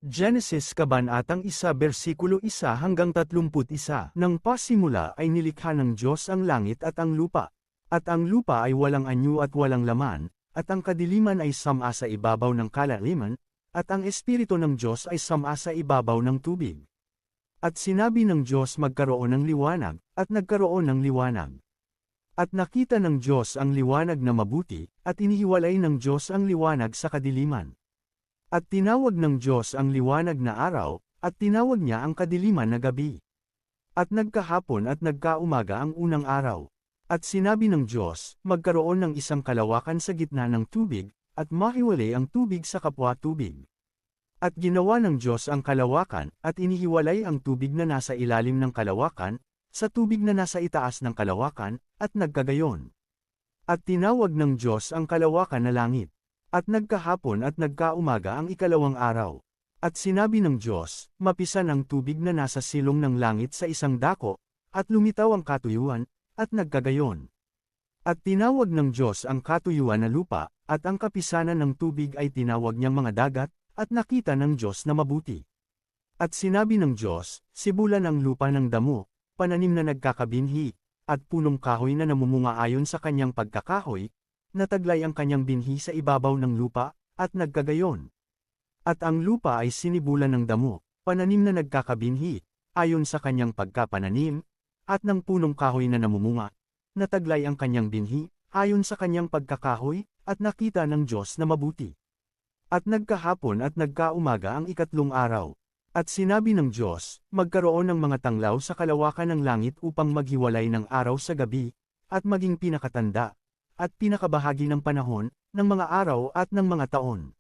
Genesis Kabanatang 1 versikulo 1 hanggang 31. Nang pasimula ay nilikha ng Diyos ang langit at ang lupa. At ang lupa ay walang anyo at walang laman, at ang kadiliman ay sama sa ibabaw ng kalaliman, at ang Espiritu ng Diyos ay sama sa ibabaw ng tubig. At sinabi ng Diyos magkaroon ng liwanag, at nagkaroon ng liwanag. At nakita ng Diyos ang liwanag na mabuti, at inihiwalay ng Diyos ang liwanag sa kadiliman. At tinawag ng Diyos ang liwanag na araw, at tinawag niya ang kadiliman na gabi. At nagkahapon at nagkaumaga ang unang araw. At sinabi ng Diyos, magkaroon ng isang kalawakan sa gitna ng tubig, at mahiwalay ang tubig sa kapwa tubig. At ginawa ng Diyos ang kalawakan, at inihiwalay ang tubig na nasa ilalim ng kalawakan, sa tubig na nasa itaas ng kalawakan, at nagkagayon. At tinawag ng Diyos ang kalawakan na langit. At nagkahapon at nagkaumaga ang ikalawang araw. At sinabi ng Diyos, mapisan ang tubig na nasa silong ng langit sa isang dako, at lumitaw ang katuyuan, at nagkagayon. At tinawag ng Diyos ang katuyuan na lupa, at ang kapisanan ng tubig ay tinawag niyang mga dagat, at nakita ng Diyos na mabuti. At sinabi ng Diyos, sibulan ang lupa ng damo, pananim na nagkakabinhi, at punong kahoy na namumunga ayon sa kanyang pagkakahoy, nataglay ang kanyang binhi sa ibabaw ng lupa, at nagkagayon. At ang lupa ay sinibulan ng damo, pananim na nagkakabinhi, ayon sa kanyang pagkapananim, at ng punong kahoy na namumunga, nataglay ang kanyang binhi, ayon sa kanyang pagkakahoy, at nakita ng Diyos na mabuti. At nagkahapon at nagkaumaga ang ikatlong araw. At sinabi ng Diyos, magkaroon ng mga tanglaw sa kalawakan ng langit upang maghiwalay ng araw sa gabi, at maging pinakatanda, at pinakabahagi ng panahon, ng mga araw at ng mga taon.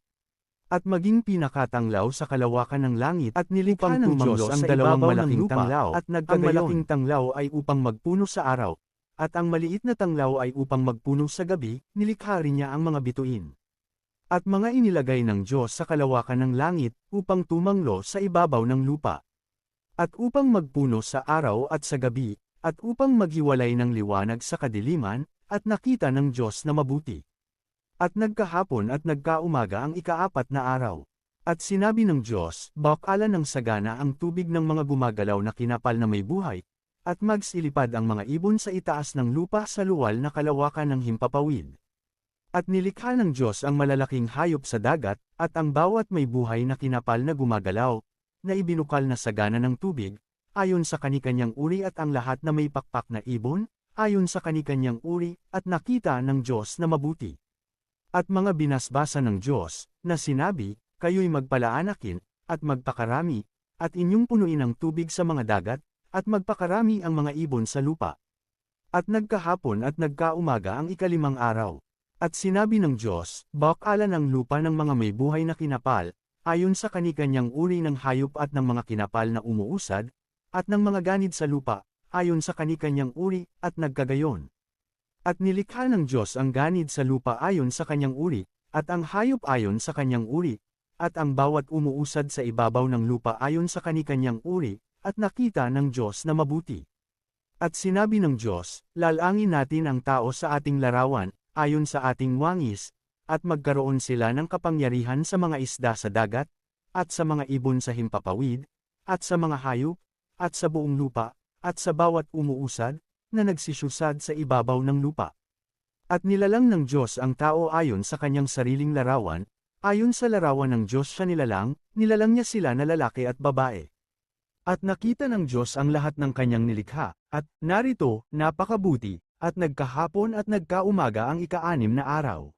At maging pinakatanglaw sa kalawakan ng langit at nilikha ng Diyos ang dalawang malaking tanglaw, at ang malaking tanglaw ay upang magpuno sa araw, at ang maliit na tanglaw ay upang magpuno sa gabi, nilikha rin niya ang mga bituin. At mga inilagay ng Diyos sa kalawakan ng langit, upang tumanglo sa ibabaw ng lupa. At upang magpuno sa araw at sa gabi, at upang maghiwalay ng liwanag sa kadiliman, at nakita ng Diyos na mabuti. At nagkahapon at nagkaumaga ang ikaapat na araw. At sinabi ng Diyos, bakalan ng sagana ang tubig ng mga gumagalaw na kinapal na may buhay, at magsilipad ang mga ibon sa itaas ng lupa sa luwal na kalawakan ng himpapawid. At nilikha ng Diyos ang malalaking hayop sa dagat, at ang bawat may buhay na kinapal na gumagalaw, na ibinukal na sagana ng tubig, ayon sa kanikanyang uri at ang lahat na may pakpak na ibon, ayon sa kanikanyang uri, at nakita ng Diyos na mabuti. At mga binasbasa ng Diyos, na sinabi, kayo'y magpalaanakin, at magpakarami, at inyong punuin ang tubig sa mga dagat, at magpakarami ang mga ibon sa lupa. At nagkahapon at nagkaumaga ang ikalimang araw. At sinabi ng Diyos, bakalan ang lupa ng mga may buhay na kinapal, ayon sa kanikanyang uri ng hayop at ng mga kinapal na umuusad, at ng mga ganid sa lupa, ayon sa kanikanyang uri, at nagkagayon. At nilikha ng Diyos ang ganid sa lupa ayon sa kanyang uri, at ang hayop ayon sa kanyang uri, at ang bawat umuusad sa ibabaw ng lupa ayon sa kanikanyang uri, at nakita ng Diyos na mabuti. At sinabi ng Diyos, lalangin natin ang tao sa ating larawan, ayon sa ating wangis, at magkaroon sila ng kapangyarihan sa mga isda sa dagat, at sa mga ibon sa himpapawid, at sa mga hayop, at sa buong lupa, at sa bawat umuusad, na nagsisyusad sa ibabaw ng lupa. At nilalang ng Diyos ang tao ayon sa kanyang sariling larawan, ayon sa larawan ng Diyos siya nilalang niya sila na lalaki at babae. At nakita ng Diyos ang lahat ng kanyang nilikha, at narito, napakabuti, at nagkahapon at nagkaumaga ang ika-6 na araw.